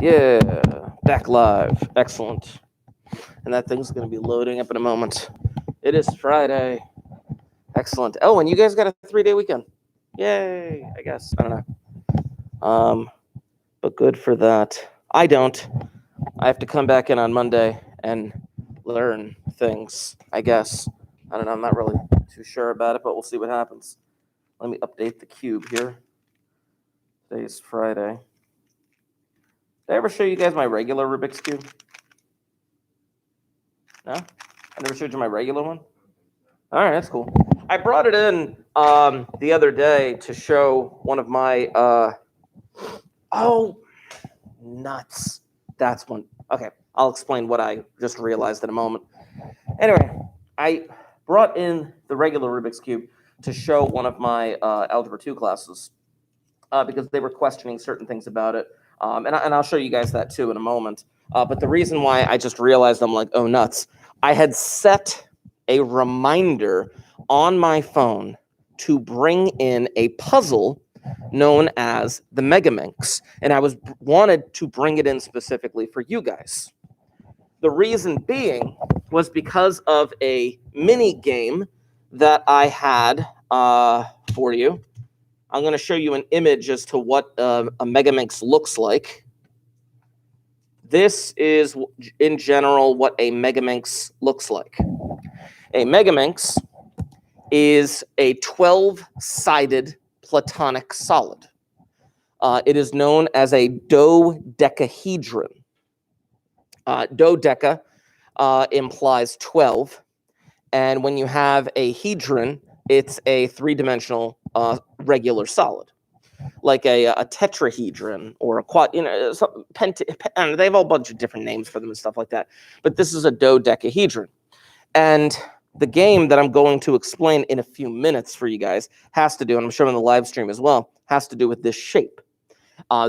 Yeah, back live. Excellent. And that thing's going to be loading up in a moment. It is Friday. Excellent. Oh, and you guys got a 3-day weekend. Yay, I guess. I don't know. But good for that. I don't. I have to come back in on Monday and learn things, I guess. I don't know. I'm not really too sure about it, but we'll see what happens. Let me update the cube here. Today's Friday. Did I ever show you guys my regular Rubik's Cube? No? I never showed you my regular one? All right, that's cool. I brought it in the other day to show one of my, oh, nuts. That's one. Okay, I'll explain what I just realized in a moment. Anyway, I brought in the regular Rubik's Cube to show one of my Algebra 2 classes because they were questioning certain things about it. And I'll show you guys that too in a moment. But the reason why I just realized I'm like, oh, nuts. I had set a reminder on my phone to bring in a puzzle known as the Megaminx. And I wanted to bring it in specifically for you guys. The reason being was because of a mini game that I had for you. I'm going to show you an image as to what a Megaminx looks like. This is, in general, what a Megaminx looks like. A Megaminx is a 12-sided platonic solid. It is known as a dodecahedron. Dodeca implies 12, and when you have a hedron, it's a three-dimensional regular solid, like a tetrahedron or a quad. They have a whole bunch of different names for them and stuff like that. But this is a dodecahedron, and the game that I'm going to explain in a few minutes for you guys has to do, and I'm showing the live stream as well, has to do with this shape.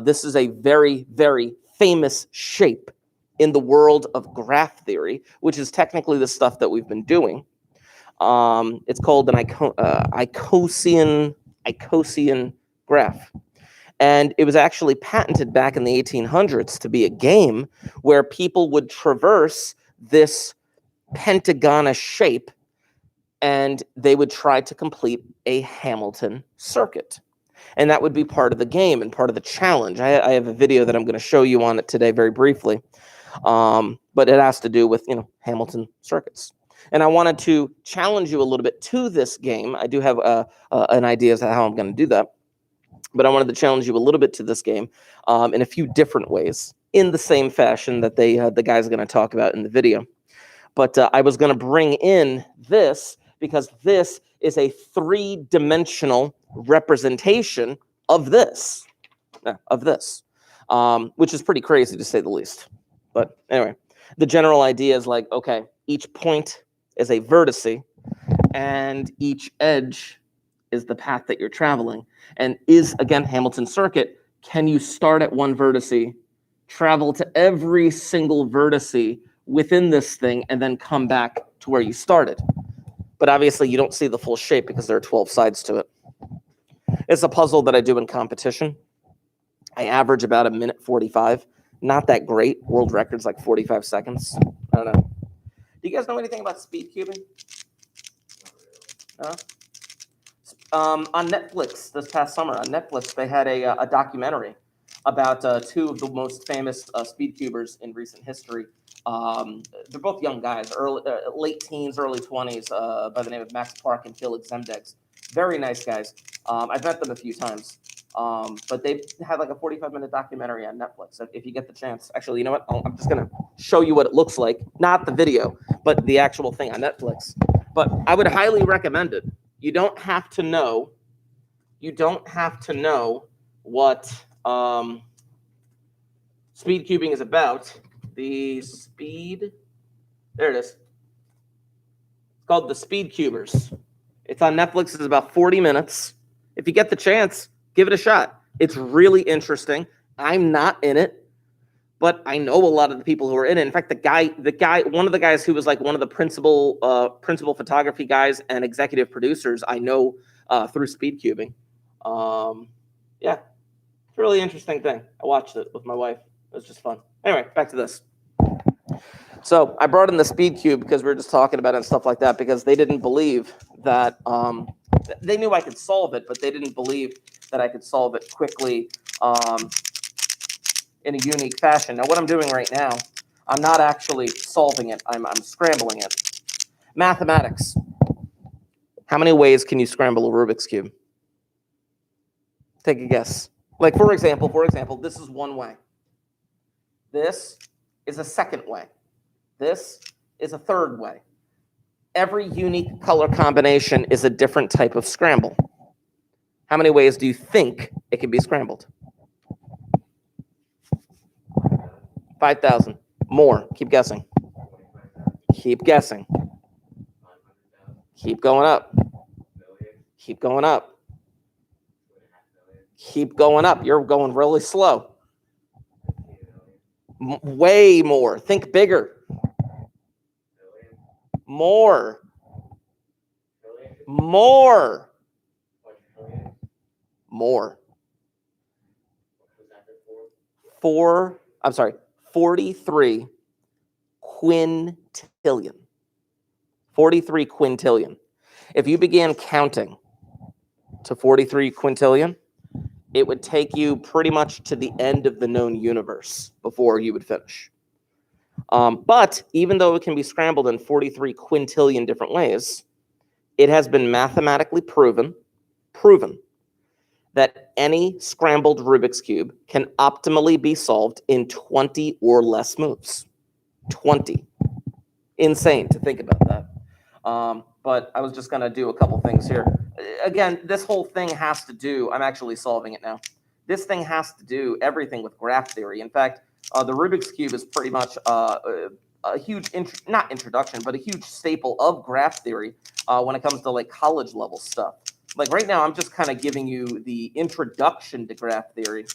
This is a very, very famous shape in the world of graph theory, which is technically the stuff that we've been doing. It's called an Icosien graph. And it was actually patented back in the 1800s to be a game where people would traverse this pentagonish shape and they would try to complete a Hamilton circuit. And that would be part of the game and part of the challenge. I have a video that I'm going to show you on it today very briefly. But it has to do with, Hamilton circuits. And I wanted to challenge you a little bit to this game. I do have an idea as to how I'm going to do that. But I wanted to challenge you a little bit to this game in a few different ways, in the same fashion that the guys are going to talk about in the video. But I was going to bring in this because this is a three-dimensional representation of this, which is pretty crazy to say the least. But anyway, the general idea is like, okay, each point is a vertice, and each edge is the path that you're traveling. And is, again, Hamilton circuit, can you start at one vertice, travel to every single vertice within this thing, and then come back to where you started? But obviously, you don't see the full shape because there are 12 sides to it. It's a puzzle that I do in competition. I average about 1:45. Not that great. World record's like 45 seconds. I don't know. Do you guys know anything about speed cubing? No? On Netflix this past summer, on Netflix, they had a documentary about two of the most famous speed cubers in recent history. They're both young guys, late teens, early 20s, by the name of Max Park and Felix Zemdegs. Very nice guys. I've met them a few times. But they've had like a 45-minute documentary on Netflix. So if you get the chance, actually, you know what? I'm just going to show you what it looks like. Not the video, but the actual thing on Netflix. But I would highly recommend it. You don't have to know what speed cubing is about. There it is. It's called The Speed Cubers. It's on Netflix. It's about 40 minutes. If you get the chance, give it a shot. It's really interesting. I'm not in it, but I know a lot of the people who are in it. In fact, one of the guys who was like one of the principal photography guys and executive producers, I know through speed cubing. Yeah, it's a really interesting thing. I watched it with my wife. It was just fun. Anyway, back to this. So I brought in the speed cube because we were just talking about it and stuff like that, because they didn't believe that, they knew I could solve it, but they didn't believe that I could solve it quickly in a unique fashion. Now what I'm doing right now, I'm not actually solving it, I'm scrambling it. Mathematics. How many ways can you scramble a Rubik's Cube? Take a guess. Like for example, this is one way. This is a second way. This is a third way. Every unique color combination is a different type of scramble. How many ways do you think it can be scrambled? 5,000. More. Keep guessing. Keep guessing. Keep going up. Keep going up. Keep going up. You're going really slow. Way more. Think bigger. More. More. More. 43 quintillion. 43 quintillion. If you began counting to 43 quintillion, it would take you pretty much to the end of the known universe before you would finish. But even though it can be scrambled in 43 quintillion different ways, it has been mathematically proven that any scrambled Rubik's Cube can optimally be solved in 20 or less moves. 20. Insane to think about that. But I was just going to do a couple things here. Again, this whole thing has to do, I'm actually solving it now. This thing has to do everything with graph theory. In fact, the Rubik's Cube is pretty much a huge, not introduction, but a huge staple of graph theory when it comes to like college level stuff. Like right now, I'm just kind of giving you the introduction to graph theory.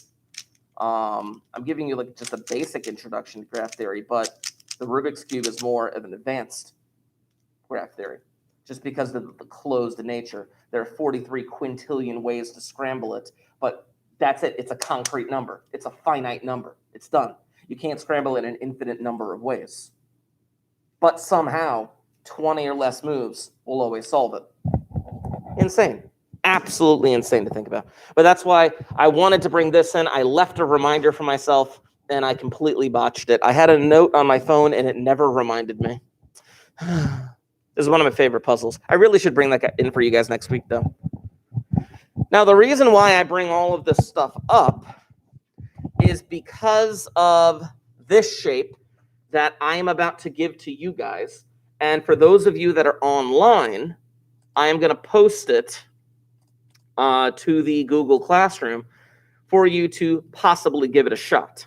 I'm giving you like just a basic introduction to graph theory, but the Rubik's Cube is more of an advanced graph theory, just because of the closed nature. There are 43 quintillion ways to scramble it, but that's it. It's a concrete number. It's a finite number. It's done. You can't scramble it an infinite number of ways. But somehow, 20 or less moves will always solve it. Insane. Absolutely insane to think about. But that's why I wanted to bring this in. I left a reminder for myself, and I completely botched it. I had a note on my phone, and it never reminded me. This is one of my favorite puzzles. I really should bring that in for you guys next week, though. Now, the reason why I bring all of this stuff up is because of this shape that I am about to give to you guys. And for those of you that are online, I am going to post it to the Google Classroom for you to possibly give it a shot.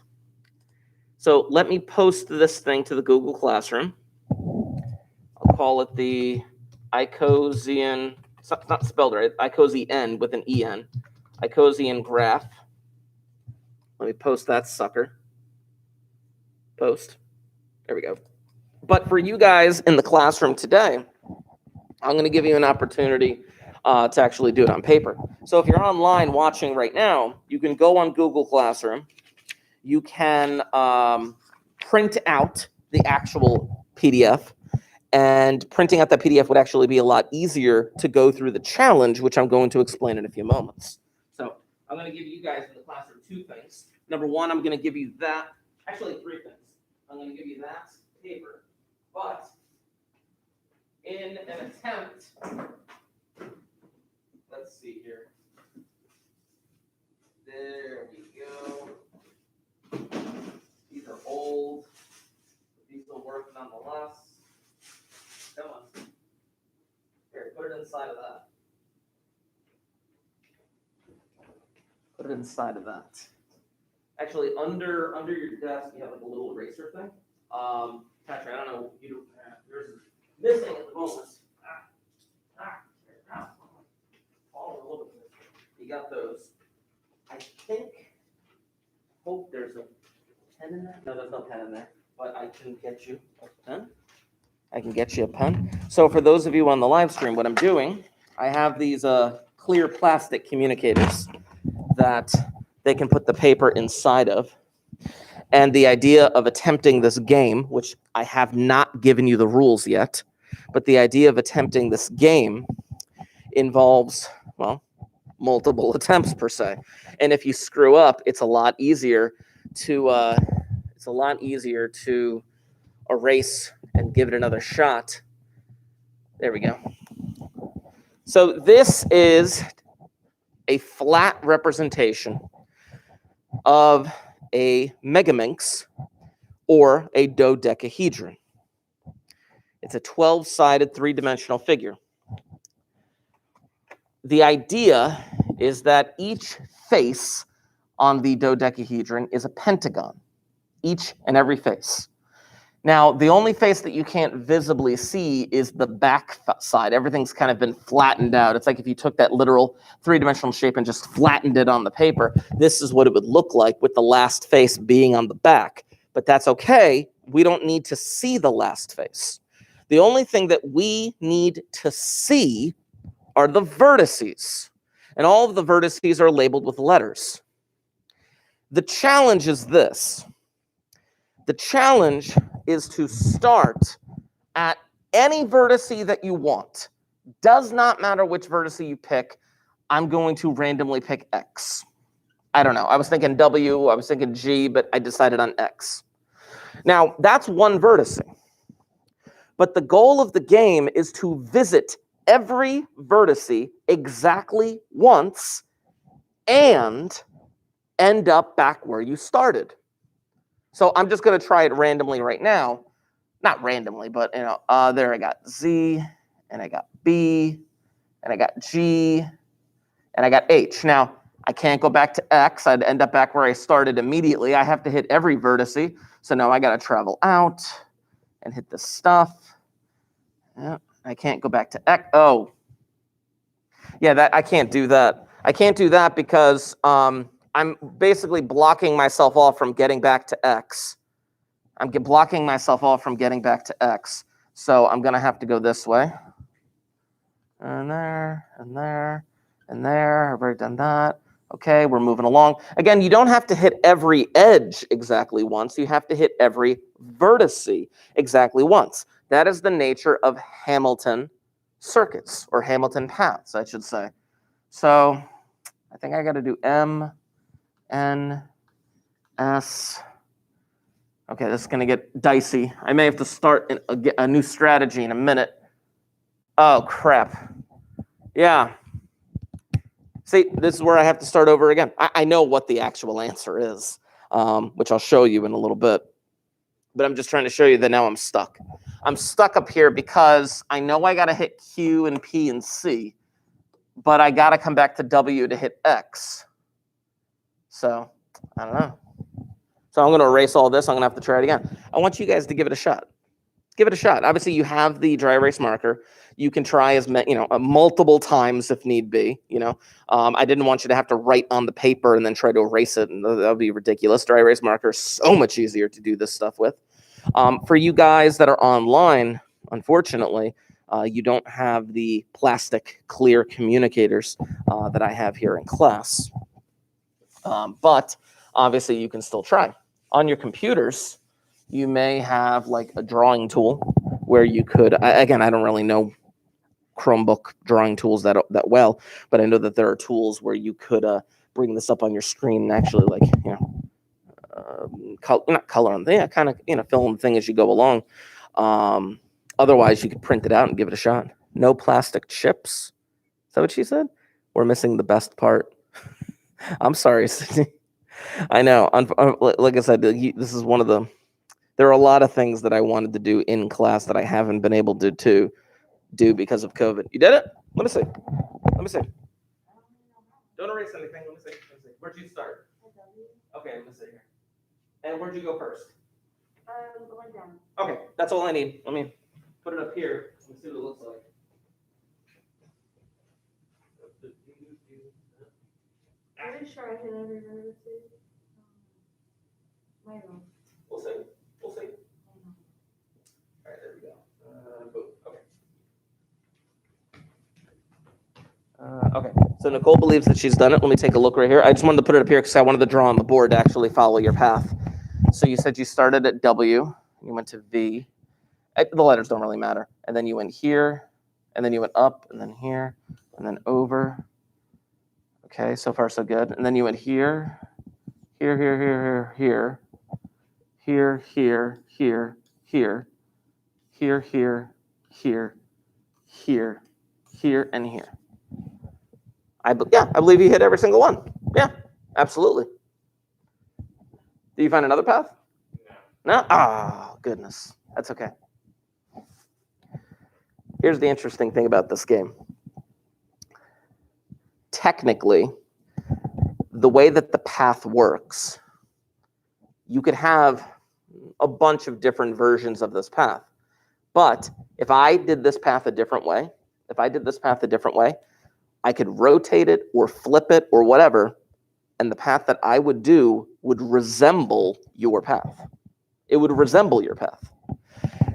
So let me post this thing to the Google Classroom. I'll call it the Icosien, it's not spelled right, Icosien with an E-N, Icosien graph. Let me post that sucker. Post. There we go. But for you guys in the classroom today, I'm going to give you an opportunity to actually do it on paper. So if you're online watching right now, you can go on Google Classroom. You can print out the actual PDF. And printing out that PDF would actually be a lot easier to go through the challenge, which I'm going to explain in a few moments. So I'm going to give you guys in the classroom two things. Number one, I'm going to give you that. Actually, three things. I'm going to give you that paper. But in an attempt, let's see here. There we go. These are old. These will work nonetheless. Come on. Here, put it inside of that. Put it inside of that. Actually, under your desk, you have like a little eraser thing. Patrick, I don't know. Yours is missing at the moment. All over the place. You got those. I hope there's a pen in there. No, there's no pen in there. But I can get you a pen. I can get you a pen. So for those of you on the live stream, what I'm doing, I have these clear plastic communicators that they can put the paper inside of. And the idea of attempting this game, which I have not given you the rules yet, but the idea of attempting this game involves, well, multiple attempts per se. And if you screw up, it's a lot easier to erase and give it another shot. There we go. So this is a flat representation of a megaminx or a dodecahedron. It's a 12-sided three-dimensional figure. The idea is that each face on the dodecahedron is a pentagon, each and every face. Now, the only face that you can't visibly see is the back side. Everything's kind of been flattened out. It's like if you took that literal three-dimensional shape and just flattened it on the paper, this is what it would look like with the last face being on the back. But that's okay. We don't need to see the last face. The only thing that we need to see are the vertices. And all of the vertices are labeled with letters. The challenge is this. The challenge is to start at any vertice that you want. Does not matter which vertice you pick. I'm going to randomly pick X. I don't know. I was thinking W, I was thinking G, but I decided on X. Now, that's one vertice. But the goal of the game is to visit every vertice exactly once and end up back where you started. So I'm just going to try it randomly right now. Not randomly, but there I got Z, and I got B, and I got G, and I got H. Now, I can't go back to X. I'd end up back where I started immediately. I have to hit every vertice. So now I got to travel out and hit this stuff. Yeah, I can't go back to X. Oh, yeah, I can't do that. I can't do that because I'm basically blocking myself off from getting back to X. I'm blocking myself off from getting back to X. So I'm going to have to go this way. And there, and there, and there. I've already done that. Okay, we're moving along. Again, you don't have to hit every edge exactly once. You have to hit every vertice exactly once. That is the nature of Hamilton circuits, or Hamilton paths, I should say. So I think I got to do M, N, S. Okay, this is going to get dicey. I may have to start a new strategy in a minute. Oh, crap. Yeah. See, this is where I have to start over again. I know what the actual answer is, which I'll show you in a little bit. But I'm just trying to show you that now I'm stuck. I'm stuck up here because I know I got to hit Q and P and C, but I got to come back to W to hit X. So, I don't know. So I'm going to erase all this. I'm going to have to try it again. I want you guys to give it a shot. Give it a shot. Obviously, you have the dry erase marker. You can try as multiple times if need be. I didn't want you to have to write on the paper and then try to erase it, and that would be ridiculous. Dry erase marker is so much easier to do this stuff with. For you guys that are online, unfortunately, you don't have the plastic clear communicators that I have here in class. But obviously, you can still try. On your computers, you may have like a drawing tool where you could, again, I don't really know Chromebook drawing tools that well, but I know that there are tools where you could bring this up on your screen and actually not color on, kind of, fill in the thing as you go along. Otherwise, you could print it out and give it a shot. No plastic chips. Is that what she said? We're missing the best part. I'm sorry, Sydney. I know. Like I said, this is one of the. There are a lot of things that I wanted to do in class that I haven't been able to do because of COVID. You did it? Let me see. Let me see. Don't erase anything. Let me see. Where'd you start? Okay, let me see here. And where'd you go first? Going down. Okay, that's all I need. Let me put it up here. Let me see what it looks like. Pretty sure I hit every vertex. We'll see. We'll see. All right, there we go. Boom. Okay. Okay. So Nicole believes that she's done it. Let me take a look right here. I just wanted to put it up here because I wanted to draw on the board to actually follow your path. So you said you started at W, you went to V. The letters don't really matter. And then you went here, and then you went up, and then here, and then over. Okay, so far so good. And then you went here, here, here, here, here, here, here, here, here, here, here, here, here, here, and here. I believe you hit every single one. Yeah, absolutely. Did you find another path? No? Oh, goodness. That's okay. Here's the interesting thing about this game. Technically, the way that the path works, you could have a bunch of different versions of this path. But if I did this path a different way, I could rotate it or flip it or whatever, and the path that I would do would resemble your path. It would resemble your path.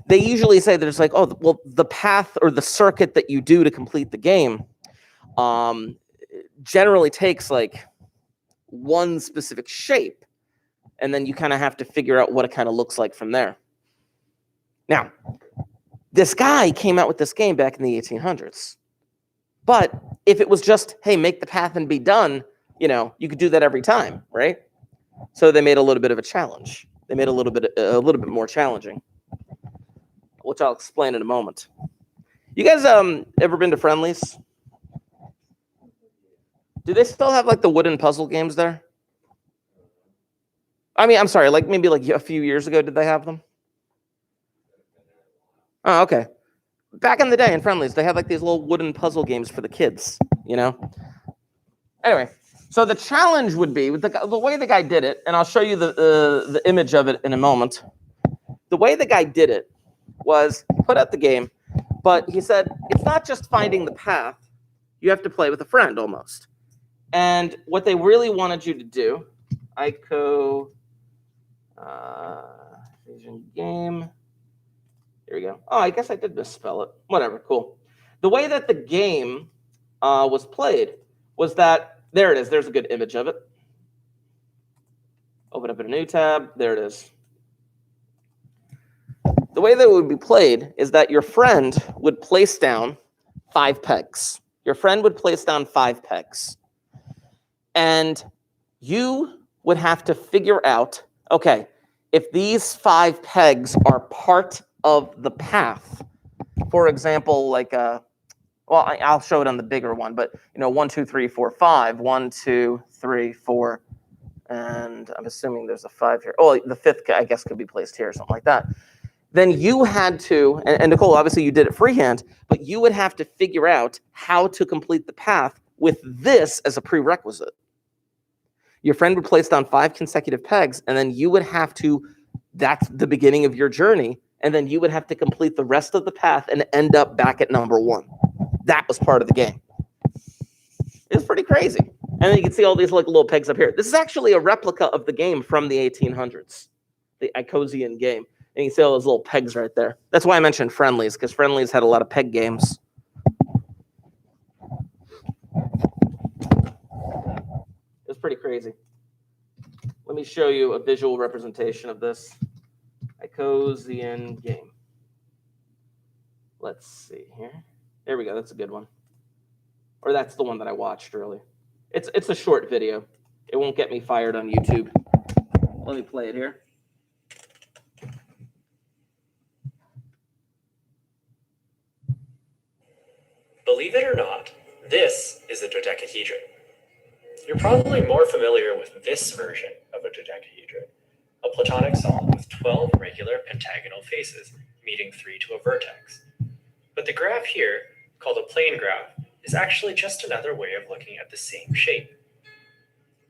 They usually say there's like, oh, well, the path or the circuit that you do to complete the game generally takes like one specific shape, and then you kind of have to figure out what it kind of looks like from there. Now, this guy came out with this game back in the 1800s. But if it was just, hey, make the path and be done, you could do that every time, right? So they made a little bit of a challenge. They made a little bit more challenging, which I'll explain in a moment. You guys ever been to Friendly's? Do they still have like the wooden puzzle games there? I mean, I'm sorry, like maybe like a few years ago, did they have them? Oh, okay. Back in the day in Friendly's, they had like these little wooden puzzle games for the kids, Anyway, so the challenge would be, with the way the guy did it, and I'll show you the image of it in a moment. The way the guy did it was put out the game, but he said, it's not just finding the path, you have to play with a friend almost. And what they really wanted you to do, Icosien game. Here we go. Oh, I guess I did misspell it. Whatever, cool. The way that the game was played was that, there it is. There's a good image of it. Open up in a new tab. There it is. The way that it would be played is that your friend would place down 5 pegs. Your friend would place down 5 pegs. And you would have to figure out, okay, if these 5 pegs are part of the path, for example, like I'll show it on the bigger one, but 1, 2, 3, 4, 5, 1, 2, 3, 4, and I'm assuming there's a 5 here. Oh, the 5th, I guess, could be placed here or something like that. Then you had to, and Nicole, obviously you did it freehand, but you would have to figure out how to complete the path with this as a prerequisite. Your friend would place down 5 consecutive pegs, and then you would have to, that's the beginning of your journey, and then you would have to complete the rest of the path and end up back at number 1. That was part of the game. It's pretty crazy. And then you can see all these like little pegs up here. This is actually a replica of the game from the 1800s, the Icosien game. And you can see all those little pegs right there. That's why I mentioned Friendly's, because Friendly's had a lot of peg games. It's pretty crazy. Let me show you a visual representation of this Icosien game. Let's see here. There we go. That's a good one. Or that's the one that I watched early. It's a short video. It won't get me fired on YouTube. Let me play it here. Believe it or not, this is a dodecahedron. You're probably more familiar with this version of a dodecahedron, a platonic solid with 12 regular pentagonal faces meeting 3 to a vertex. But the graph here, called a plane graph, is actually just another way of looking at the same shape.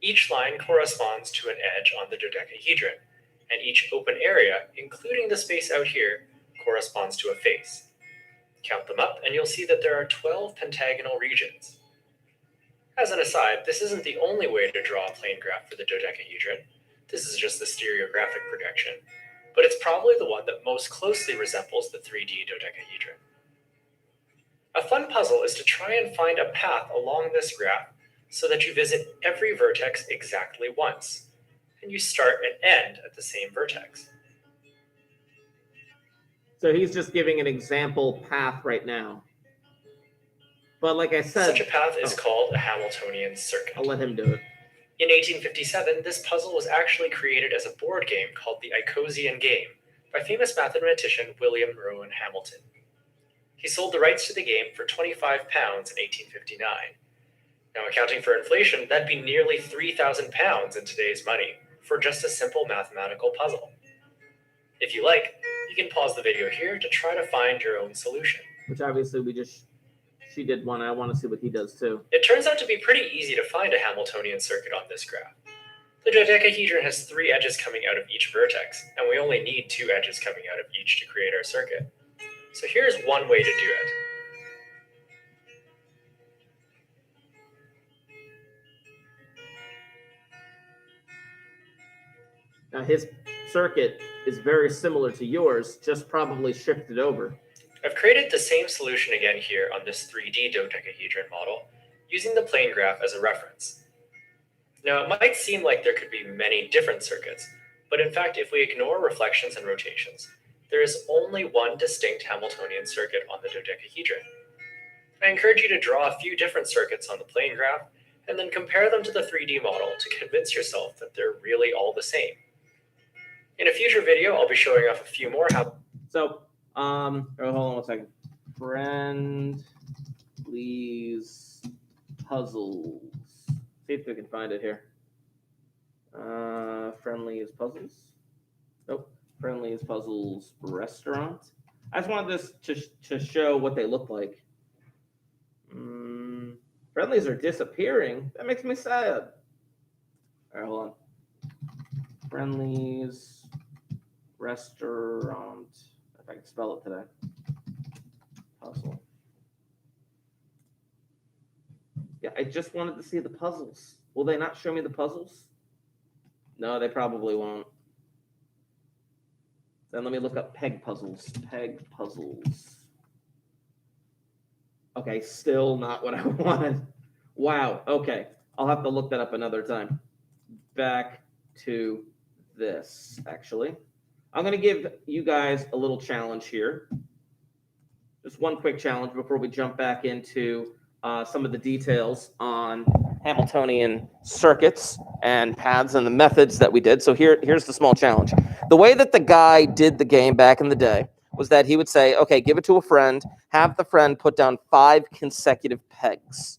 Each line corresponds to an edge on the dodecahedron, and each open area, including the space out here, corresponds to a face. Count them up, and you'll see that there are 12 pentagonal regions. As an aside, this isn't the only way to draw a plane graph for the dodecahedron. This is just the stereographic projection, but it's probably the one that most closely resembles the 3D dodecahedron. A fun puzzle is to try and find a path along this graph so that you visit every vertex exactly once. and you start and end at the same vertex. So he's just giving an example path right now. But like I said... Such a path is called a Hamiltonian circuit. I'll let him do it. In 1857, this puzzle was actually created as a board game called the Icosien game by famous mathematician William Rowan Hamilton. He sold the rights to the game for £25 in 1859. Now, accounting for inflation, that'd be nearly £3,000 in today's money for just a simple mathematical puzzle. If you like, you can pause the video here to try to find your own solution. Which obviously she did one. I want to see what he does too. It turns out to be pretty easy to find a Hamiltonian circuit on this graph. The dodecahedron has 3 edges coming out of each vertex, and we only need 2 edges coming out of each to create our circuit. So here's one way to do it. Now his circuit is very similar to yours, just probably shifted over. I've created the same solution again here on this 3D dodecahedron model, using the plane graph as a reference. Now, it might seem like there could be many different circuits, but in fact, if we ignore reflections and rotations, there is only one distinct Hamiltonian circuit on the dodecahedron. I encourage you to draw a few different circuits on the plane graph, and then compare them to the 3D model to convince yourself that they're really all the same. In a future video, I'll be showing off a few more hold on 1 second. Friendly's puzzles. See if we can find it here. Friendly's puzzles. Nope. Friendly's puzzles restaurant. I just wanted this to show what they look like. Friendlies are disappearing. That makes me sad. All right, hold on. Friendly's restaurant. If I can spell it today. Puzzle. Yeah, I just wanted to see the puzzles. Will they not show me the puzzles? No, they probably won't. Then let me look up peg puzzles. Peg puzzles. Okay, still not what I wanted. Wow, okay. I'll have to look that up another time. Back to this, actually. I'm going to give you guys a little challenge here. Just one quick challenge before we jump back into some of the details on Hamiltonian circuits and paths and the methods that we did. So here's the small challenge. The way that the guy did the game back in the day was that he would say, okay, give it to a friend, have the friend put down 5 consecutive pegs.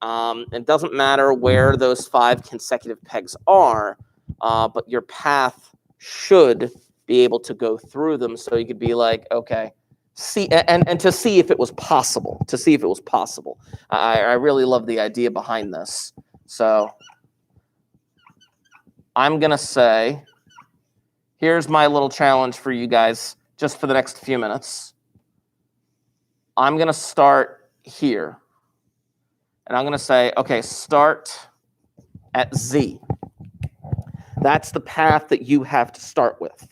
It doesn't matter where those 5 consecutive pegs are, but your path should be able to go through them. So you could be like, okay, see, and to see if it was possible, I really love the idea behind this. So I'm going to say, here's my little challenge for you guys just for the next few minutes. I'm going to start here. And I'm going to say, okay, start at Z. That's the path that you have to start with.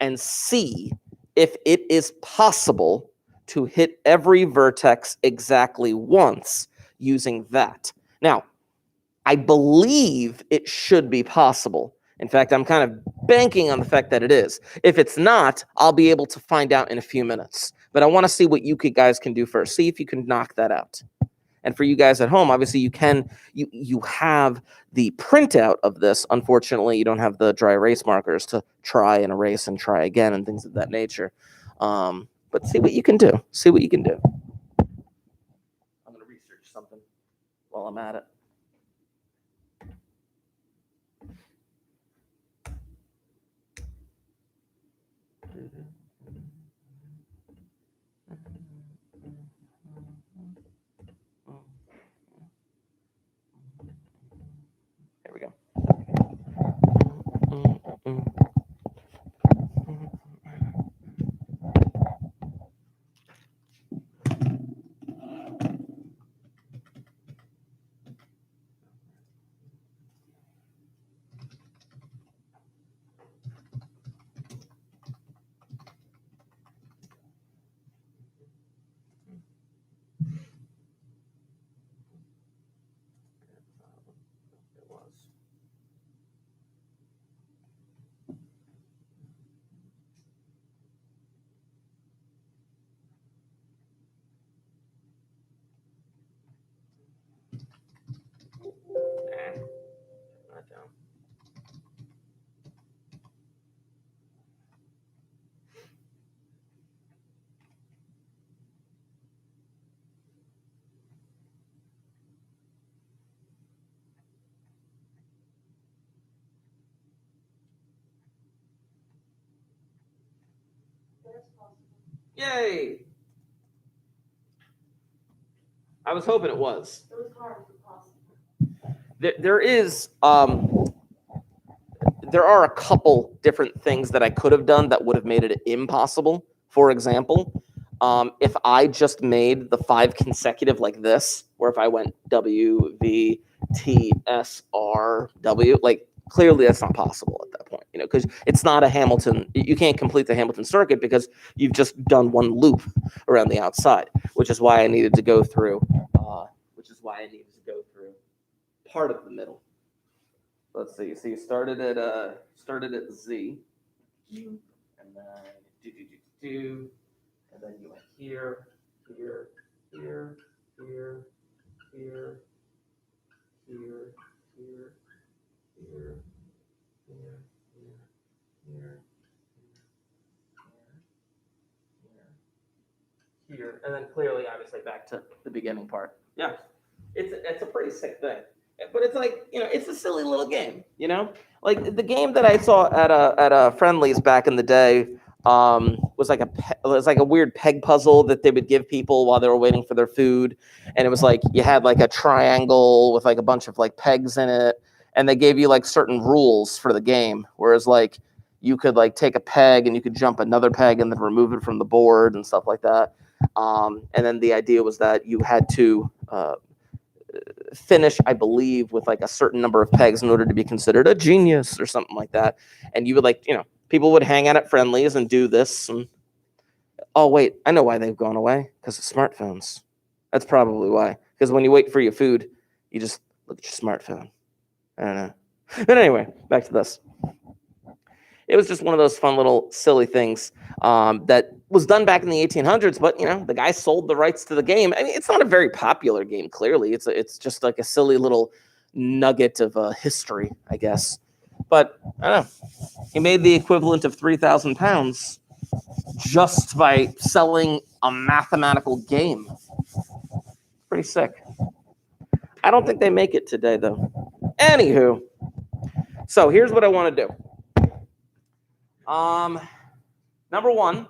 And see if it is possible to hit every vertex exactly once using that. Now, I believe it should be possible. In fact, I'm kind of banking on the fact that it is. If it's not, I'll be able to find out in a few minutes. But I want to see what you guys can do first. See if you can knock that out. And for you guys at home, obviously you have the printout of this. Unfortunately, you don't have the dry erase markers to try and erase and try again and things of that nature. But see what you can do. I'm going to research something while I'm at it. Here we go. That's possible. Yay! I was hoping it was. It was hard but possible. There are a couple different things that I could have done that would have made it impossible. For example, if I just made the 5 consecutive like this, or if I went W, V, T, S, R, W, like clearly that's not possible at that point, because it's not a Hamilton. You can't complete the Hamilton circuit because you've just done one loop around the outside, which is why I needed to go through. Part of the middle. Let's see. So you started at Z, and then and then you went here, here, here, here, here, here, here, here, here, here, here, and then clearly, obviously, back to the beginning part. Yeah, it's a pretty sick thing. But it's like, it's a silly little game, like the game that I saw at a Friendlies back in the day was like a weird peg puzzle that they would give people while they were waiting for their food. And it was like, you had like a triangle with like a bunch of like pegs in it. And they gave you like certain rules for the game. Whereas like you could like take a peg and you could jump another peg and then remove it from the board and stuff like that. And then the idea was that you had to, finish, I believe, with like a certain number of pegs in order to be considered a genius or something like that. And you would like, people would hang out at Friendlies and do this. And oh, wait, I know why they've gone away. Because of smartphones. That's probably why. Because when you wait for your food, you just look at your smartphone. I don't know. But anyway, back to this. It was just one of those fun little silly things that was done back in the 1800s. But, the guy sold the rights to the game. I mean, it's not a very popular game, clearly. It's just like a silly little nugget of history, I guess. But, I don't know. He made the equivalent of 3,000 pounds just by selling a mathematical game. Pretty sick. I don't think they make it today, though. Anywho. So, here's what I want to do. Number one,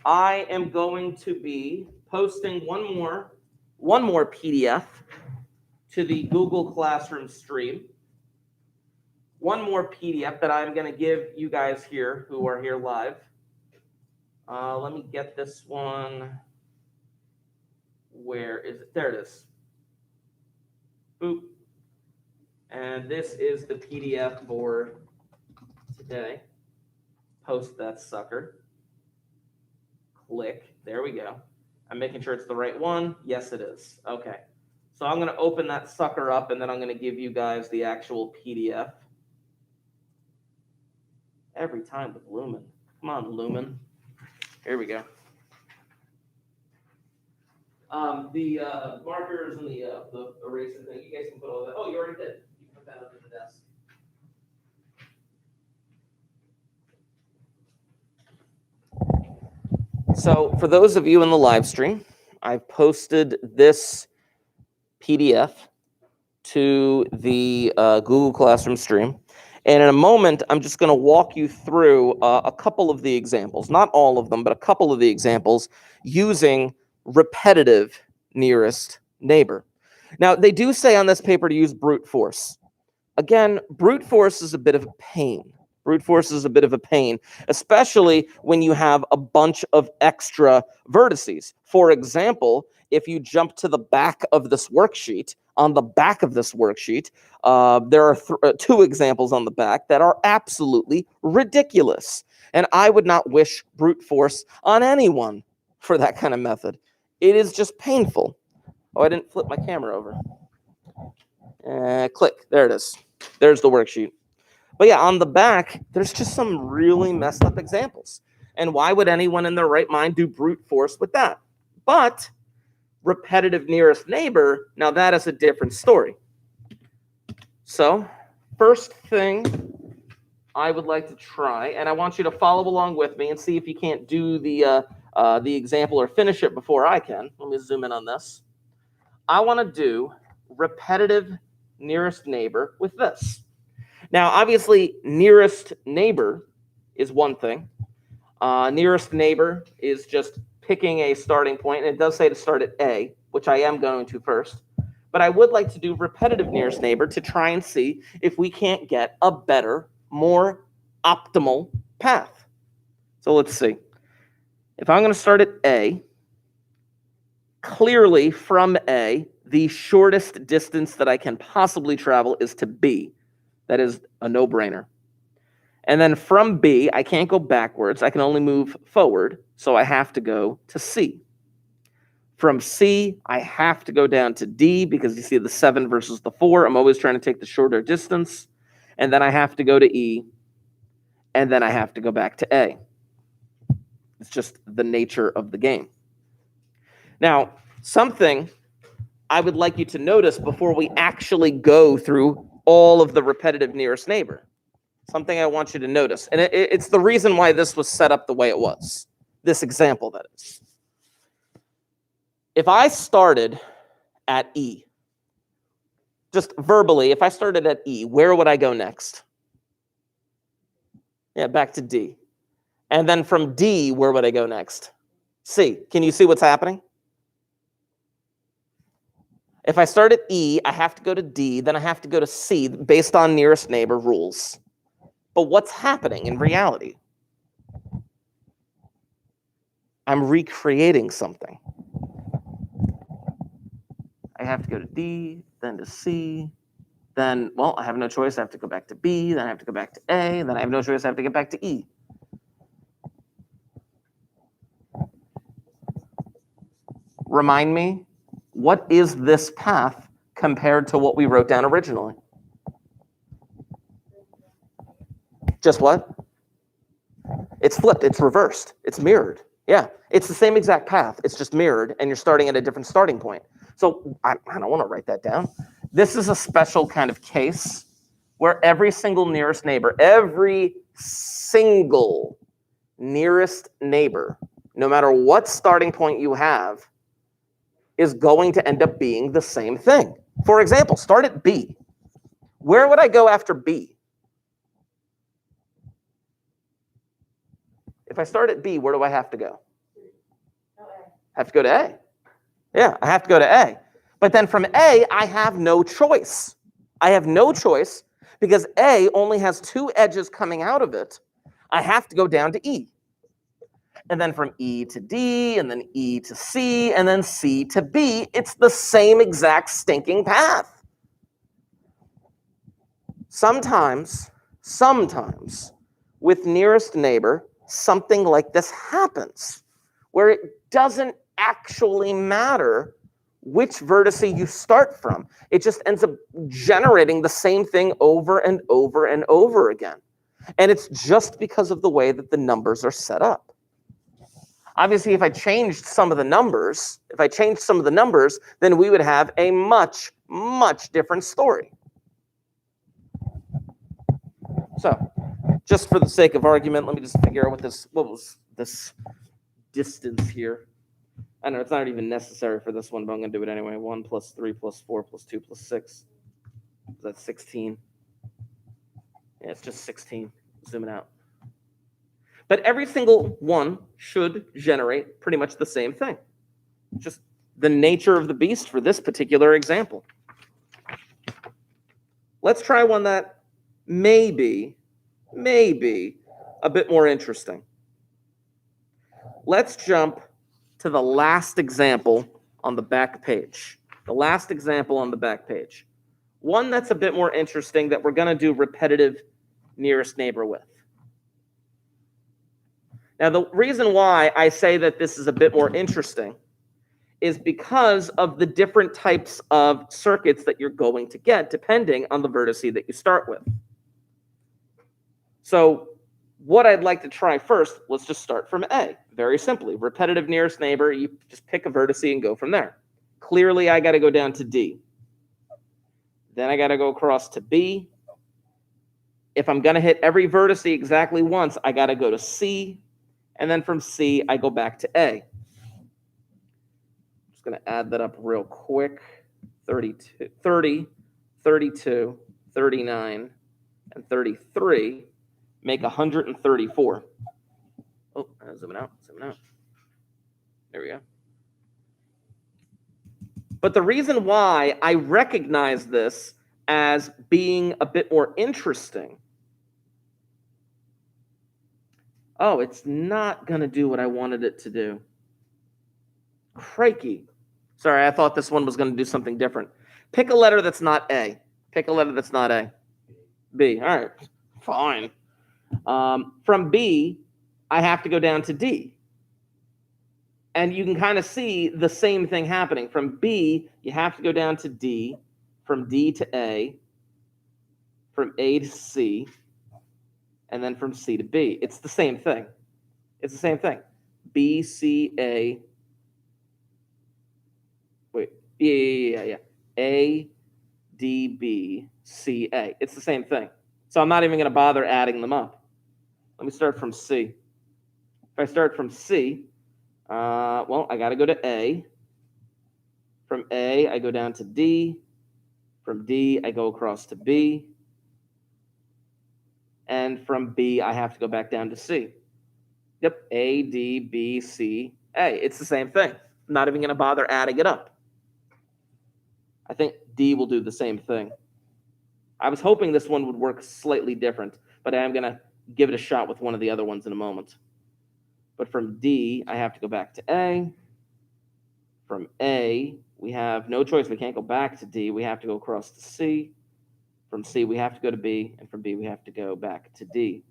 I am going to be posting one more PDF to the Google Classroom stream. One more PDF that I'm going to give you guys here who are here live. Let me get this one. Where is it? There it is. Boop. And this is the PDF for today. Post that sucker. Click. There we go. I'm making sure it's the right one. Yes, it is. Okay. So I'm going to open that sucker up, and then I'm going to give you guys the actual PDF. Every time with Lumen. Come on, Lumen. Here we go. The markers and the eraser thing, you guys can put all that. Oh, you already did. You put that under the desk. So for those of you in the live stream, I've posted this PDF to the Google Classroom stream. And in a moment, I'm just going to walk you through a couple of the examples, not all of them, but a couple of the examples using repetitive nearest neighbor. Now, they do say on this paper to use brute force. Again, brute force is a bit of a pain. Brute force is a bit of a pain, especially when you have a bunch of extra vertices. For example, if you jump to the back of this worksheet, on the back of this worksheet, there are two examples on the back that are absolutely ridiculous. And I would not wish brute force on anyone for that kind of method. It is just painful. Oh, I didn't flip my camera over. Click. There it is. There's the worksheet. But yeah, on the back, there's just some really messed up examples. And why would anyone in their right mind do brute force with that? But repetitive nearest neighbor, now that is a different story. So first thing I would like to try, and I want you to follow along with me and see if you can't do the example or finish it before I can. Let me zoom in on this. I want to do repetitive nearest neighbor with this. Now, obviously, nearest neighbor is one thing. Nearest neighbor is just picking a starting point, and it does say to start at A, which I am going to first. But I would like to do repetitive nearest neighbor to try and see if we can't get a better, more optimal path. So let's see. If I'm going to start at A, clearly from A, the shortest distance that I can possibly travel is to B. That is a no-brainer. And then from B, I can't go backwards. I can only move forward, so I have to go to C. From C, I have to go down to D because you see the 7 versus the 4. I'm always trying to take the shorter distance. And then I have to go to E, and then I have to go back to A. It's just the nature of the game. Now, something I would like you to notice before we actually go through all of the repetitive nearest neighbor. Something I want you to notice. And it's the reason why this was set up the way it was. This example, that is. If I started at E, just verbally, if I started at E, where would I go next? Yeah, back to D. And then from D, where would I go next? C. Can you see what's happening? If I start at E, I have to go to D, then I have to go to C based on nearest neighbor rules. But what's happening in reality? I'm recreating something. I have to go to D, then to C, then, well, I have no choice. I have to go back to B, then I have to go back to A, then I have no choice. I have to get back to E. Remind me, what is this path compared to what we wrote down originally? Just what? It's flipped. It's reversed. It's mirrored. Yeah, it's the same exact path. It's just mirrored, and you're starting at a different starting point. So I don't want to write that down. This is a special kind of case where every single nearest neighbor, no matter what starting point you have, is going to end up being the same thing. For example, start at B. Where would I go after B? If I start at B, where do I have to go? I have to go to A. Yeah, I have to go to A. But then from A, I have no choice. I have no choice because A only has 2 edges coming out of it. I have to go down to E. And then from E to D, and then E to C, and then C to B, it's the same exact stinking path. Sometimes, with nearest neighbor, something like this happens, where it doesn't actually matter which vertex you start from. It just ends up generating the same thing over and over and over again. And it's just because of the way that the numbers are set up. Obviously, if I changed some of the numbers, then we would have a much, much different story. So, just for the sake of argument, let me just figure out what was this distance here. I know it's not even necessary for this one, but I'm going to do it anyway. 1 plus 3 plus 4 plus 2 plus 6. That's 16. Yeah, it's just 16. Zoom it out. But every single one should generate pretty much the same thing. Just the nature of the beast for this particular example. Let's try one that may be a bit more interesting. Let's jump to the last example on the back page. One that's a bit more interesting that we're going to do repetitive nearest neighbor with. Now, the reason why I say that this is a bit more interesting is because of the different types of circuits that you're going to get depending on the vertice that you start with. So what I'd like to try first, let's just start from A. Very simply, repetitive nearest neighbor, you just pick a vertice and go from there. Clearly, I got to go down to D. Then I got to go across to B. If I'm going to hit every vertice exactly once, I got to go to C. And then from C, I go back to A. Just going to add that up real quick. 32, 30, 32, 39, and 33 make 134. zooming out, zooming out. There we go. But the reason why I recognize this as being a bit more interesting, oh, it's not going to do what I wanted it to do. Crikey. Sorry, I thought this one was going to do something different. Pick a letter that's not A. Pick a letter that's not A. B. All right, fine. From B, I have to go down to D. And you can kind of see the same thing happening. From B, you have to go down to D. From D to A. From A to C. And then from C to B. It's the same thing. It's the same thing. B, C, A. Wait. Yeah. A, D, B, C, A. It's the same thing. So I'm not even going to bother adding them up. Let me start from C. If I start from C, well, I got to go to A. From A, I go down to D. From D, I go across to B. And from B, I have to go back down to C. Yep, A, D, B, C, A. It's the same thing. I'm not even going to bother adding it up. I think D will do the same thing. I was hoping this one would work slightly different, but I am going to give it a shot with one of the other ones in a moment. But from D, I have to go back to A. From A, we have no choice. We can't go back to D. We have to go across to C. From C, we have to go to B. And from B, we have to go back to D.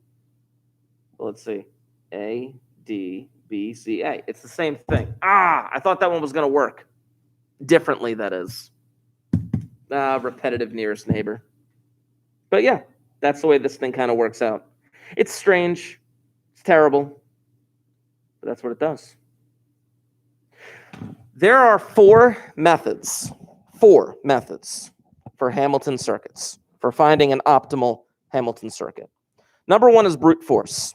Well, let's see. A, D, B, C, A. It's the same thing. I thought that one was going to work differently, that is. Repetitive nearest neighbor. But yeah, that's the way this thing kind of works out. It's strange. It's terrible. But that's what it does. There are four methods for Hamilton circuits, for finding an optimal Hamilton circuit. Number one is brute force.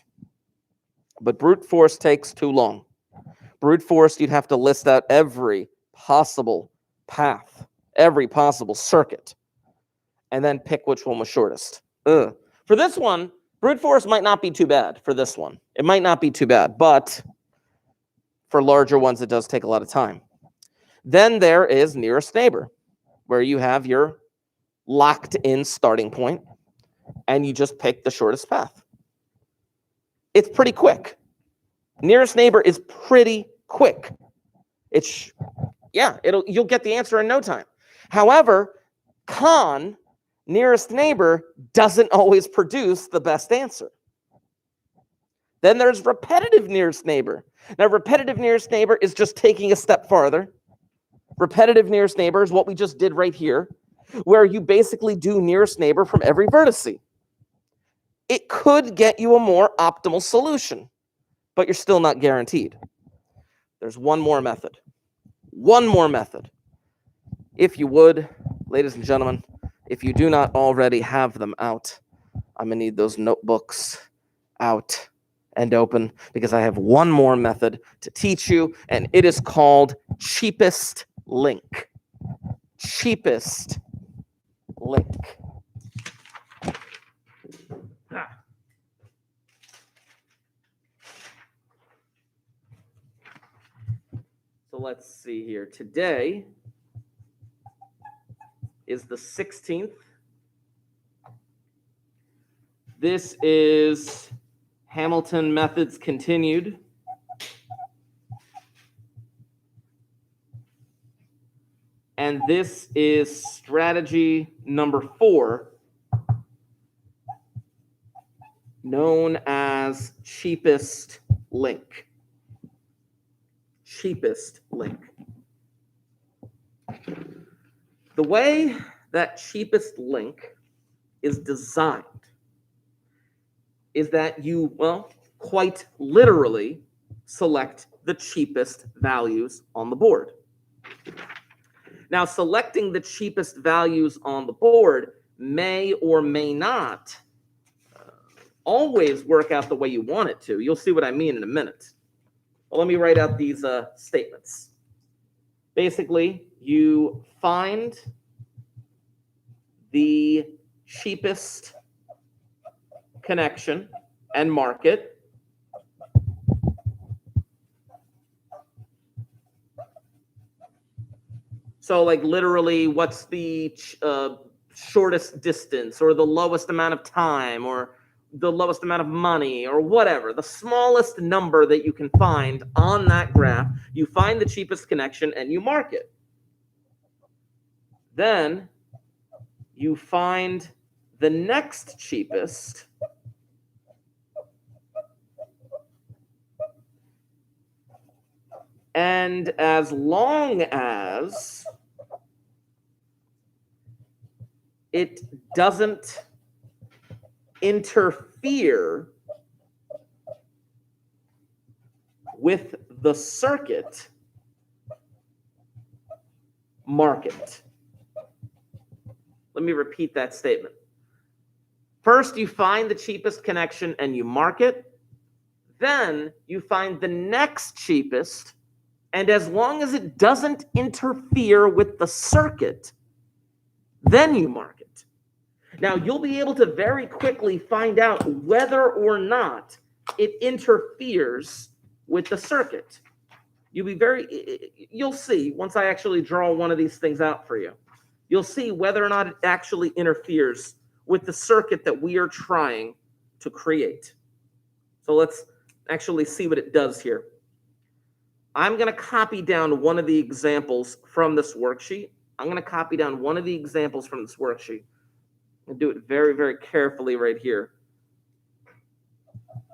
But brute force takes too long. Brute force, you'd have to list out every possible path, every possible circuit, and then pick which one was shortest. For this one, brute force might not be too bad for this one. It might not be too bad, but for larger ones, it does take a lot of time. Then there is nearest neighbor, where you have your locked-in starting point, and you just pick the shortest path. It's pretty quick. Nearest neighbor is pretty quick. You'll get the answer in no time. However, nearest neighbor doesn't always produce the best answer. Then there's repetitive nearest neighbor. Now, repetitive nearest neighbor is just taking a step farther. Repetitive nearest neighbor is what we just did right here, where you basically do nearest neighbor from every vertice. It could get you a more optimal solution, but you're still not guaranteed. There's one more method. One more method. If you would, ladies and gentlemen, if you do not already have them out, I'm going to need those notebooks out and open, because I have one more method to teach you, and it is called cheapest link. Cheapest link. So let's see here. Today is the 16th. This is Hamilton Methods Continued. And this is strategy number 4, known as cheapest link. Cheapest link. The way that cheapest link is designed is that you, quite literally select the cheapest values on the board. Now, selecting the cheapest values on the board may or may not always work out the way you want it to. You'll see what I mean in a minute. Well, let me write out these statements. Basically, you find the cheapest connection and mark it. So like literally what's the shortest distance or the lowest amount of time or the lowest amount of money or whatever, the smallest number that you can find on that graph, you find the cheapest connection and you mark it. Then you find the next cheapest, and as long as it doesn't interfere with the circuit, mark it. Let me repeat that statement. First, you find the cheapest connection and you mark it. Then you find the next cheapest, and as long as it doesn't interfere with the circuit, then you mark it. Now, you'll be able to very quickly find out whether or not it interferes with the circuit. You'll see once I actually draw one of these things out for you. You'll see whether or not it actually interferes with the circuit that we are trying to create. So let's actually see what it does here. I'm going to copy down one of the examples from this worksheet. And do it very, very carefully right here.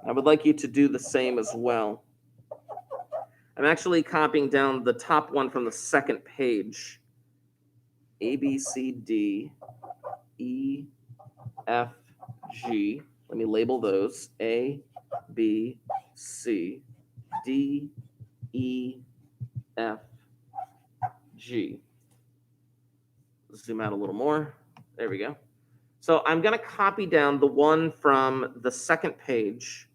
I would like you to do the same as well. I'm actually copying down the top one from the second page. A, B, C, D, E, F, G. Let me label those. A, B, C, D, E, F, G. Zoom out a little more. There we go. So I'm going to copy down the one from the second page,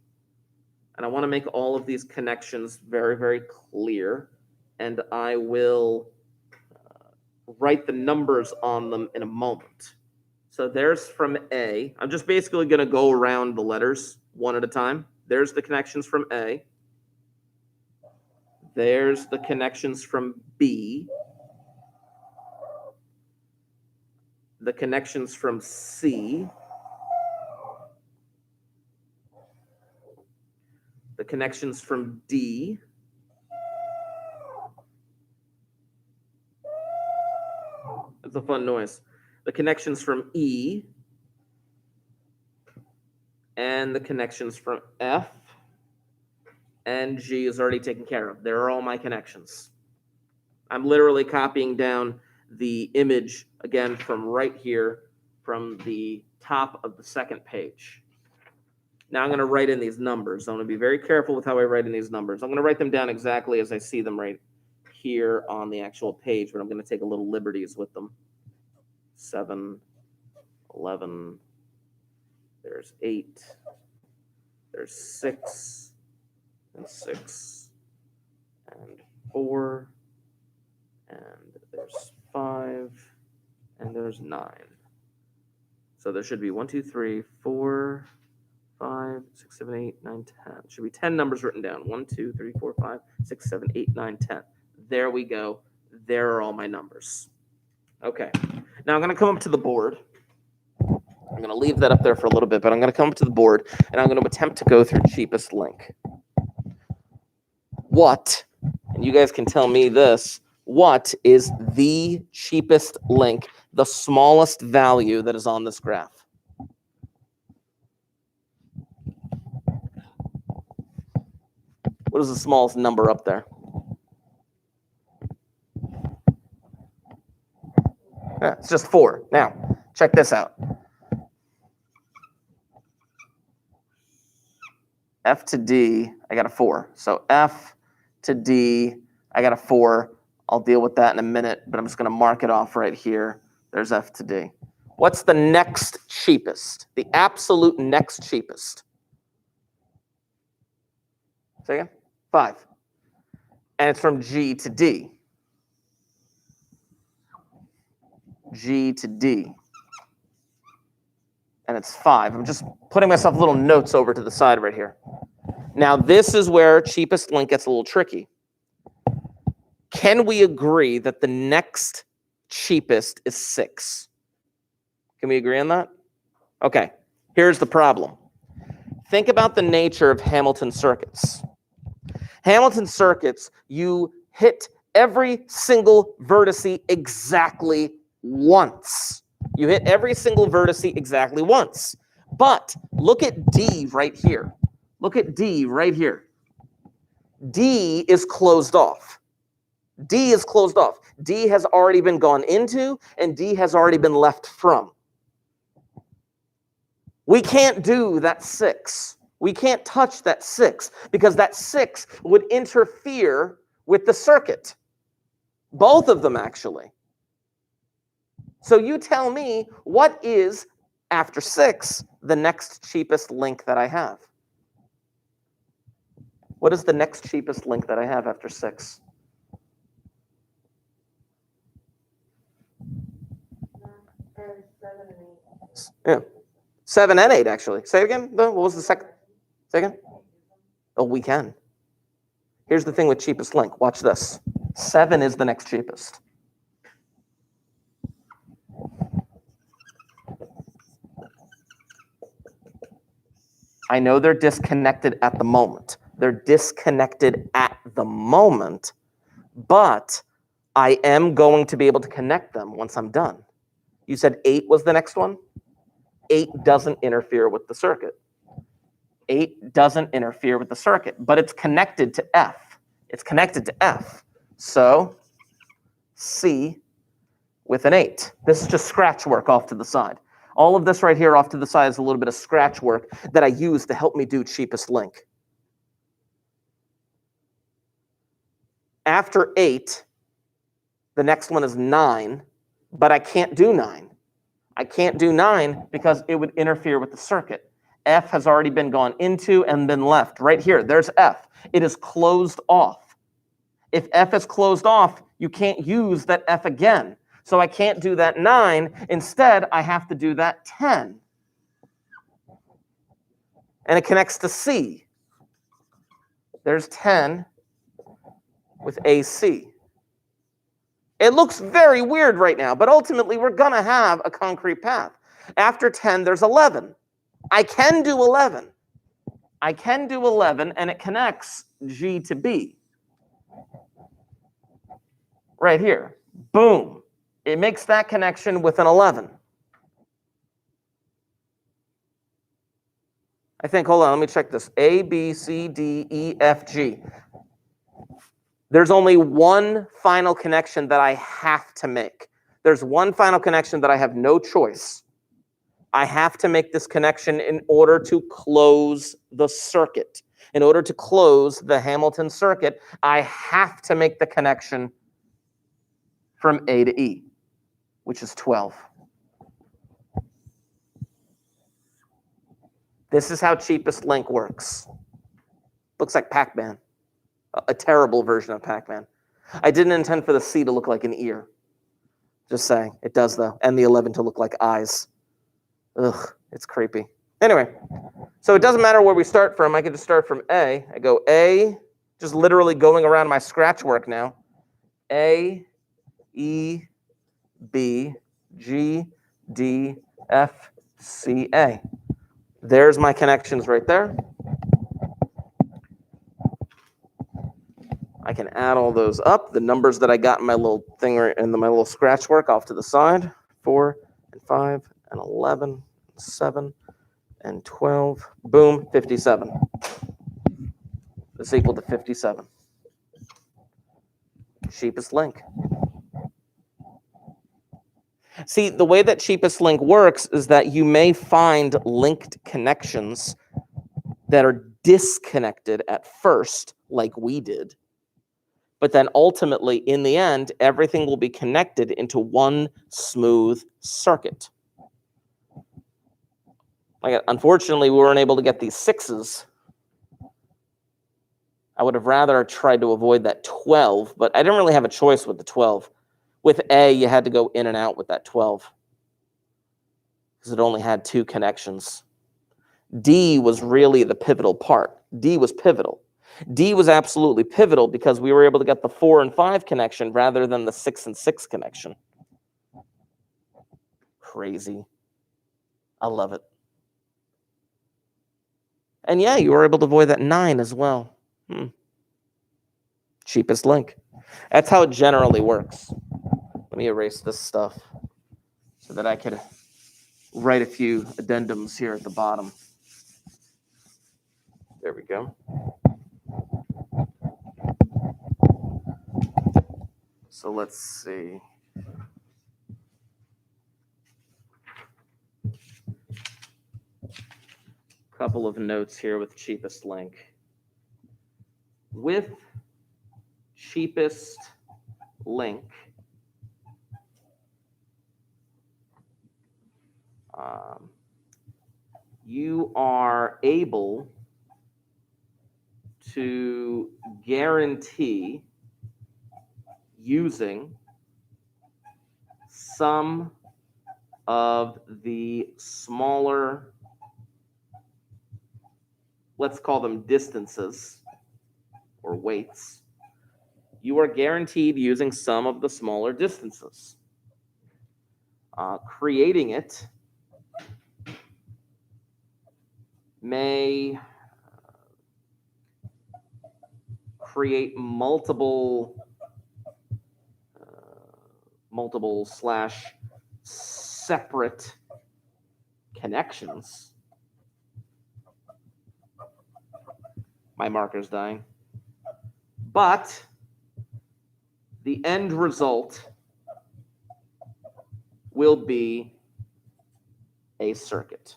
and I want to make all of these connections very, very clear, and I will write the numbers on them in a moment. So there's from A. I'm just basically going to go around the letters one at a time. There's the connections from A. There's the connections from B. The connections from C, the connections from D, that's a fun noise, the connections from E, and the connections from F, and G is already taken care of. There are all my connections. I'm literally copying down the image again from right here from the top of the second page. Now I'm going to write in these numbers. I'm going to be very careful with how I write in these numbers. I'm going to write them down exactly as I see them right here on the actual page, but I'm going to take a little liberties with them. 7, 11, there's 8, there's 6, and 6, and 4, and there's 5, and there's 9. So there should be 1, 2, 3, 4, 5, 6, 7, 8, 9, 10. Should be 10 numbers written down. 1, 2, 3, 4, 5, 6, 7, 8, 9, 10. There we go. There are all my numbers. Okay. Now I'm going to come up to the board. I'm going to leave that up there for a little bit, but I'm going to come up to the board, and I'm going to attempt to go through cheapest link. What, and you guys can tell me this, what is the cheapest link, the smallest value that is on this graph? What is the smallest number up there? Yeah, it's just 4. Now, check this out. F to D, I got a 4. So F to D, I got a 4. I'll deal with that in a minute, but I'm just going to mark it off right here. There's F to D. What's the next cheapest? The absolute next cheapest? Say again? 5. And it's from G to D. G to D. And it's 5. I'm just putting myself little notes over to the side right here. Now, this is where cheapest link gets a little tricky. Can we agree that the next cheapest is 6? Can we agree on that? Okay, here's the problem. Think about the nature of Hamilton circuits. Hamilton circuits, you hit every single vertice exactly once. You hit every single vertice exactly once. But look at D right here. Look at D right here. D is closed off. D is closed off. D has already been gone into, and D has already been left from. We can't do that 6. We can't touch that 6 because that 6 would interfere with the circuit. Both of them, actually. So you tell me, what is, after 6, the next cheapest link that I have? What is the next cheapest link that I have after 6? Or 7 and 8. Yeah. 7 and 8, actually. Say it again. What was the second? Say again. Oh, we can. Here's the thing with cheapest link. Watch this. 7 is the next cheapest. I know they're disconnected at the moment. They're disconnected at the moment, but I am going to be able to connect them once I'm done. You said 8 was the next one? 8 doesn't interfere with the circuit. 8 doesn't interfere with the circuit, but it's connected to F. It's connected to F. So C with an 8. This is just scratch work off to the side. All of this right here off to the side is a little bit of scratch work that I use to help me do cheapest link. After 8, the next one is 9, but I can't do 9. I can't do 9 because it would interfere with the circuit. F has already been gone into and been left. Right here, there's F. It is closed off. If F is closed off, you can't use that F again. So I can't do that 9. Instead, I have to do that 10. And it connects to C. There's 10 with AC. It looks very weird right now, but ultimately we're going to have a concrete path. After 10, there's 11. I can do 11. I can do 11, and it connects G to B. Right here. Boom. It makes that connection with an 11. I think, hold on, let me check this. A, B, C, D, E, F, G. There's only one final connection that I have to make. There's one final connection that I have no choice. I have to make this connection in order to close the circuit. In order to close the Hamilton circuit, I have to make the connection from A to E, which is 12. This is how cheapest link works. Looks like Pac-Man. A terrible version of Pac-Man. I didn't intend for the C to look like an ear. Just saying. It does, though. And the 11 to look like eyes. Ugh, it's creepy. Anyway, so it doesn't matter where we start from. I can just start from A. I go A, just literally going around my scratch work now. A, E, B, G, D, F, C, A. There's my connections right there. I can add all those up. The numbers that I got in my little thing in my little scratch work off to the side. 4 and 5 and 11, and 7 and 12. Boom, 57. This is equal to 57. Cheapest link. See, the way that cheapest link works is that you may find linked connections that are disconnected at first, like we did. But then ultimately, in the end, everything will be connected into one smooth circuit. Unfortunately, we weren't able to get these 6s. I would have rather tried to avoid that 12, but I didn't really have a choice with the 12. With A, you had to go in and out with that 12 because it only had 2 connections. D was really the pivotal part. D was pivotal. D was absolutely pivotal because we were able to get the 4 and 5 connection rather than the 6 and 6 connection. Crazy. I love it. And yeah, you were able to avoid that 9 as well. Cheapest link. That's how it generally works. Let me erase this stuff so that I could write a few addendums here at the bottom. There we go. So let's see. Couple of notes here with cheapest link. With cheapest link, you are able to guarantee using some of the smaller, let's call them distances or weights. You are guaranteed using some of the smaller distances. Creating it may create multiple slash separate connections. My marker's dying. But the end result will be a circuit.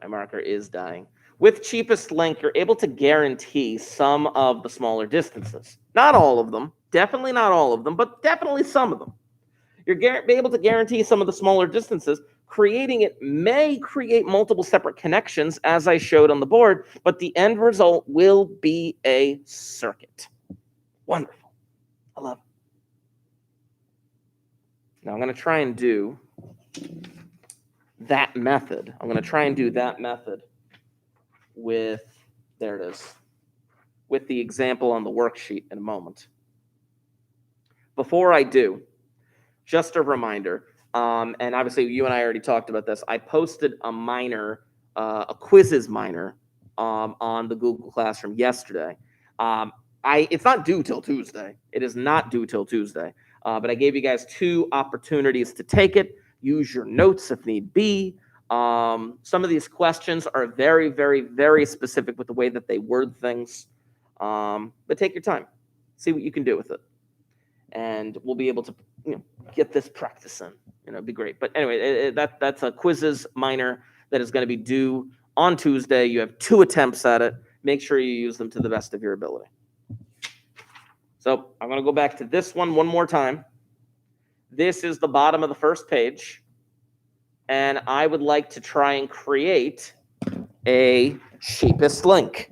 My marker is dying. With cheapest link, you're able to guarantee some of the smaller distances. Not all of them, definitely not all of them, but definitely some of them. You're able to guarantee some of the smaller distances. Creating it may create multiple separate connections, as I showed on the board, but the end result will be a circuit. Wonderful. I love it. Now I'm going to try and do that method. With, there it is, with the example on the worksheet in a moment. Before I do, just a reminder, and obviously you and I already talked about this, I posted a minor, a quizzes minor on the Google Classroom yesterday. It's not due till Tuesday. It is not due till Tuesday, but I gave you guys 2 opportunities to take it. Use your notes if need be. Some of these questions are very, very, very specific with the way that they word things. But take your time. See what you can do with it. And we'll be able to get this practice in. It'd be great. But anyway, that's a quizzes minor that is going to be due on Tuesday. You have 2 attempts at it. Make sure you use them to the best of your ability. So I'm going to go back to this one more time. This is the bottom of the first page. And I would like to try and create a cheapest link.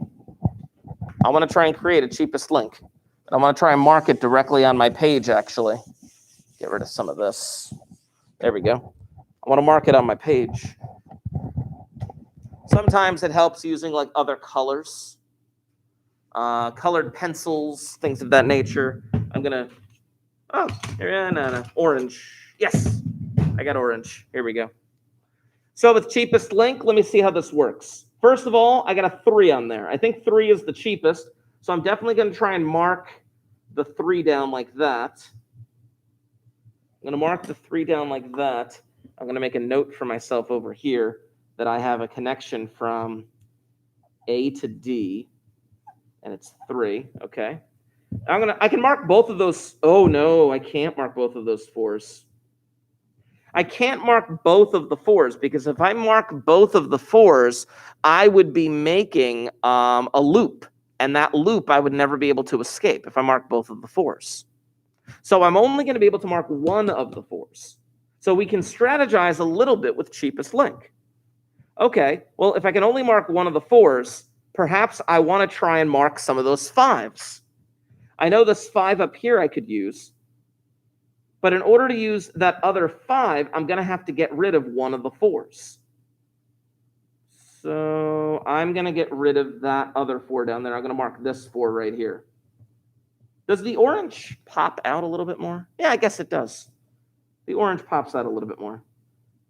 I want to try and create a cheapest link. I want to try and mark it directly on my page, actually. Get rid of some of this. There we go. I want to mark it on my page. Sometimes it helps using like other colors, colored pencils, things of that nature. I'm going to, orange. Yes, I got orange. Here we go. So with cheapest link, let me see how this works. First of all, I got a 3 on there. I think 3 is the cheapest. So I'm definitely going to try and mark the 3 down like that. I'm going to mark the 3 down like that. I'm going to make a note for myself over here that I have a connection from A to D, and it's 3. Okay. I can mark both of those. Oh no, I can't mark both of those 4s. I can't mark both of the 4s because if I mark both of the 4s, I would be making a loop, and that loop I would never be able to escape if I mark both of the 4s. So I'm only going to be able to mark one of the 4s. So we can strategize a little bit with cheapest link. Okay, well, if I can only mark one of the 4s, perhaps I want to try and mark some of those 5s. I know this 5 up here I could use, but in order to use that other 5, I'm going to have to get rid of one of the 4s. So I'm going to get rid of that other 4 down there. I'm going to mark this 4 right here. Does the orange pop out a little bit more? Yeah, I guess it does. The orange pops out a little bit more.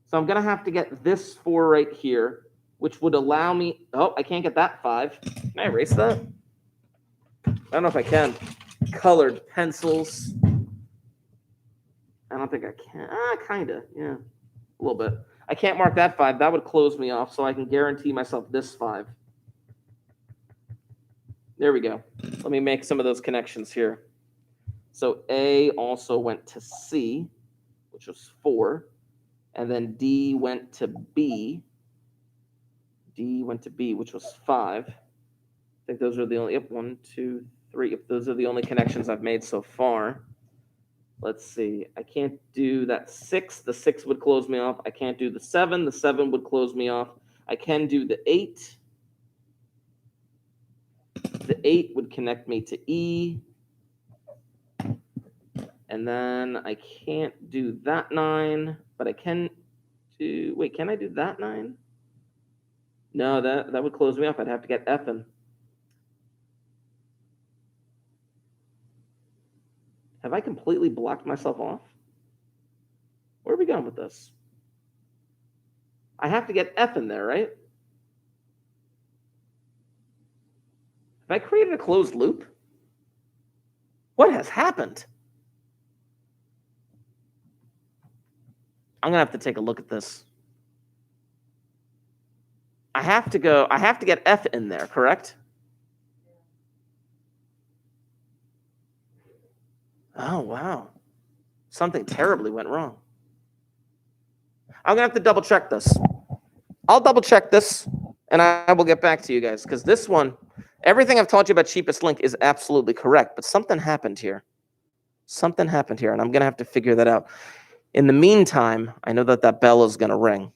So I'm going to have to get this 4 right here, which would allow me... Oh, I can't get that 5. Can I erase that? I don't know if I can. Colored pencils. I don't think I can. Kind of, yeah. A little bit. I can't mark that 5. That would close me off, so I can guarantee myself this 5. There we go. Let me make some of those connections here. So A also went to C, which was 4. And then D went to B. D went to B, which was 5. I think those are the only... Yep, 1, 2, 3. Yep, those are the only connections I've made so far. Let's see. I can't do that 6. The 6 would close me off. I can't do the 7. The 7 would close me off. I can do the 8. The 8 would connect me to E. And then I can't do that 9, but I can do... Wait, can I do that 9? No, that would close me off. I'd have to get F in. Have I completely blocked myself off? Where are we going with this? I have to get F in there, right? Have I created a closed loop? What has happened? I'm going to have to take a look at this. I have to get F in there, correct? Oh, wow. Something terribly went wrong. I'm going to have to double check this. I'll double check this, and I will get back to you guys, because this one, everything I've taught you about cheapest link is absolutely correct, but something happened here. Something happened here, and I'm going to have to figure that out. In the meantime, I know that that bell is going to ring.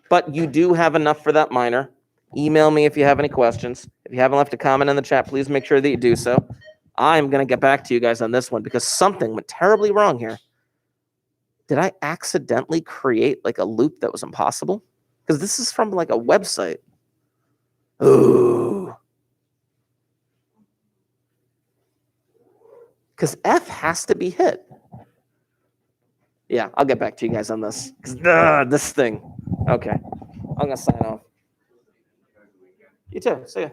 But you do have enough for that minor. Email me if you have any questions. If you haven't left a comment in the chat, please make sure that you do so. I'm going to get back to you guys on this one because something went terribly wrong here. Did I accidentally create like a loop that was impossible? Because this is from like a website. Ooh. Because F has to be hit. Yeah, I'll get back to you guys on this. This thing. Okay. I'm going to sign off. You too. See ya.